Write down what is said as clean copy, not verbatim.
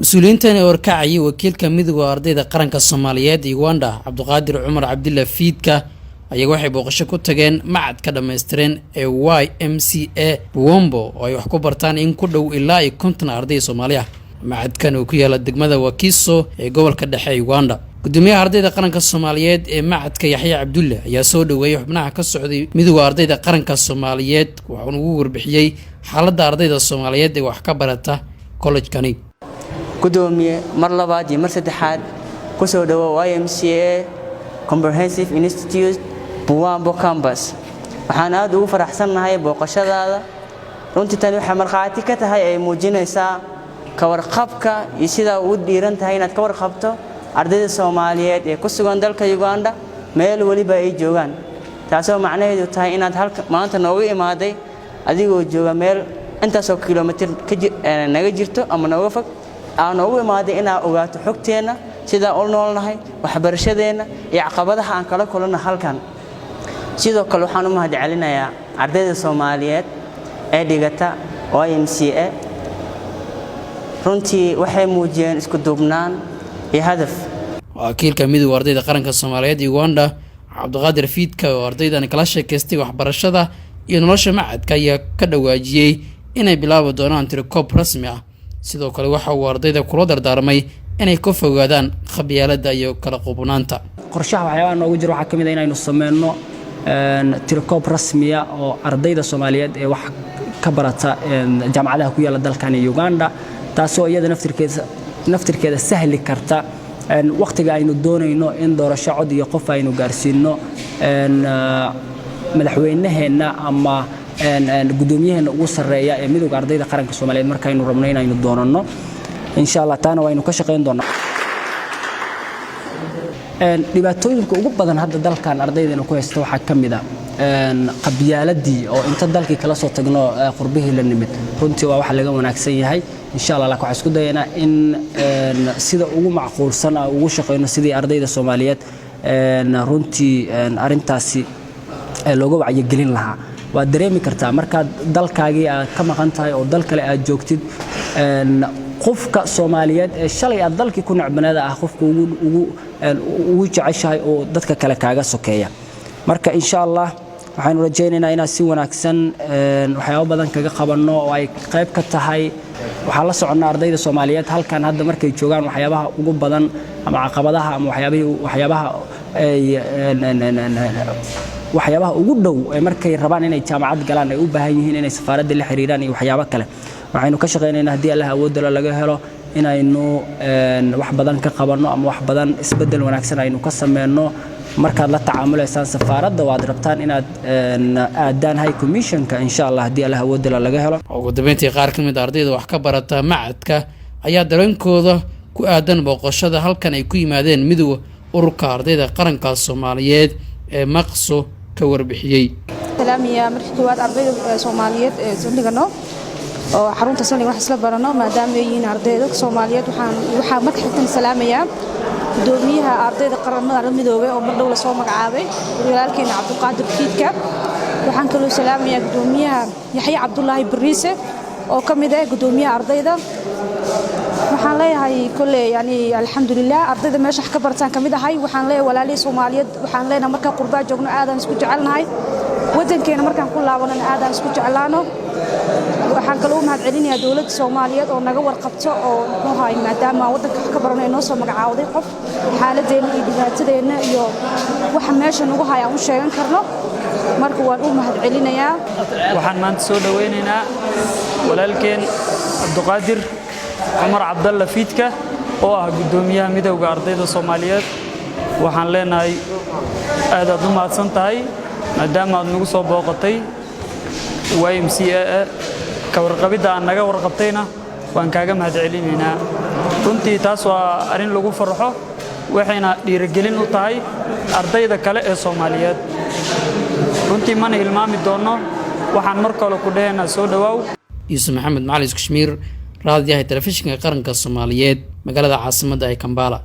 مسؤولينتani warkacay wakiilka midowga ardayda qaranka Soomaaliyeed Uganda Cabduqaadir Cumar Cabdilla Fiidka ayaga waxay booqasho ku tageen macad ka dhameystireen ee YMCA Buombo oo ay wax ku bartaan in ku dhow ilaa 50 arday Soomaaliya macadkan oo ku yaala degmada Wakiso ee gobolka dhexe Uganda gudoomiyaha ardayda qaranka Soomaaliyeed ee macadka Yaxya Cabdulla ayaa soo dhaweeyay xubnaha ka socday midowga ardayda qaranka Soomaaliyeed wuxuu ugu warbixiyay xaaladda ardayda Soomaaliyeed ee wax ka barata college-kani gudoomiye mar labaad iyo mar saddexaad ku soo dhawo YMCA Comprehensive Institute Buombo Campus waxaan aad ugu faraxsanahay booqashadaada runtii tan waxa marxaati ka tahay ay muujinaysaa ka warqabka iyo sida uu dhiiran tahay inaad ka warqabto ardayda Soomaaliyeed ee ku sugan dalka Uganda meel waliba ay joogan taasoo macnaheedu tahay inaad halka maanta noogu imaaday adigoo jooga meel intaasoo kiiloomitir naga jirto ama nooga fog aan ugu imaaday inaan ogaato xogteena sida uu noolnahay waxbarashadeena iyo caqabadaha aan kala kulano halkan sidoo kale waxaan u mahadcelinayaa ardayda Soomaaliyeed ee dhigata YMCA runtii waxay muujiyeen isku duubnaan iyo hadaf wakiilka midowga ardayda qaranka Soomaaliyeed Uganda Cabduqaadir Fiidka oo ardaydan kala sheekaystay waxbarashada iyo nolosha macadka ayaa ka dhawaajiyay inay bilaabi doonaan tirokoob rasmi ah sidoo kale waxa uu ardayda kula dardaarmay inay ka fogaadaan qabyaaladda iyo kala qubnaanta qorshaha waxyaabo noogu jiro waxa kamid ah inaynu sameeyno tirokoob rasmi ah oo ardayda Soomaaliyeed ee wax ka barata jaamacadaha ku yaala dalkan Uganda taasoo iyada naftirkeeda sahli karta waqtiga aynu doonayno in doorasho cod iyo qof aynu gaarsiino madaxweynaheena ama gudoomiyaheena ugu sareeya ee midowga ardayda qaranka Soomaaliyeed markaynu rabno inaynu doonano insha Allah taana waynu ka shaqeyn doonaa dhibaatooyinka ugu badan hadda dalkan ardaydeena ku haysta waxa kamid ah qabyaaladii oo inta dalkii kala soo tagno qurbihii la nimid runtii waa wax laga wanaagsan yahay insha Allah waxaan isku dayaynaa in sida ugu macquulsan ah ugu shaqeyno sidii ardayda Soomaaliyeed runtii arintaasi looga wacyi gelin lahaa waa dareemi kartaa marka dalkaagii aad ka maqan tahay oo dal kale aad joogtid qofka Soomaaliyeed ee shalay aad dalkii ku nacbanaada ah qofka ugu jeceshahay oo dadka kale kaaga sokeeya marka insha Allah waxaan rajaynaynaa inaan si wanaagsan waxyaabo badan kaga qabanno oo ay qayb ka tahay waxa la soconaa ardayda Soomaaliyeed halkan hadda markay joogaan waxyaabaha ugu badan ama caqabadaha ama waxyaabaha ugu dhow ee markay rabaan inay jaamacad galaan ay u baahan yihiin inay safaaradda la xiriiraan iyo waxyaabo kale waxaynu ka shaqeynaynaa hadii Allah awood laga helo inaynu wax badan ka qabanno ama wax badan isbedel wanaagsan aynu ka sameeyno markaad la tacaamuleysaan safaaradda waad rabtaan inaad aadaan high commissionka insha Allah hadii Allah awood laga helo ugu dambeyntii qaar kamid ah ardayda wax ka barata macadka ayaa dareenkooda ku aadan booqashada halkan ay ku yimaadeen midowga ururka ardayda qaranka Soomaaliyeed ee maqso ka warbixiyay salaamiya markii koowaad ardayda Soomaaliyeed ee saldhigano oo xarunta saldhig wax isla barano maadaama ay yihiin ardayda Soomaaliyeed waxaan marka xigtan salaamaya gudoomiyaha ardayda qaranka midowga oo mar dhow la soo magacaabay walaalkeena Cabduqaadir Fiidka waxaan kaloo salaamaya gudoomiyaha Yaxya Cabdulla Bariise oo kamid ah gudoomiyaha ardayda waxaan leeyahay kullee yani alxamdulillah ardayda meesha ka bartaan kamid ahay waxaan leeyahay walaalay Soomaaliyeed waxaan leenahay marka qurbaa joogno aadan isku jecelnahay wadankeena markaan ku laabanana aadan isku jeclaano waxaan kaloo mahadcelinayaa dawladda Soomaaliyeed oo naga warqabto oo noohay maadaama wadanka ka baranay noo soo magacaawday qof xaaladeena iyo dhibaatadeena iyo waxa meesha nagu haya aan u sheegan karno marka waan u mahadcelinayaa waxaan maanta soo dhaweynaynaa walaalkeen Cabduqaadir Cumar Cabdalla Fiidka oo ah gudoomiyaha midowga ardayda Soomaaliyeed waxaan leenahay aad u mahadsan tahay maadaama aad nagu soo booqatay YMCA ka warqabida aan naga warqabtayna waan kaaga mahadcelinaynaa runtii taas waa arin lagu farxo waxayna dhiirigelin u tahay ardayda kale ee Soomaaliyeed runtii mana hilmaami doono waxaan mar kale ku dhahaynaa soo dhawaaw Yusuf Maxamed Macalin Kashmir raadiyaha telefishinka qaranka Soomaaliyeed magaalada caasimadda ee Kampala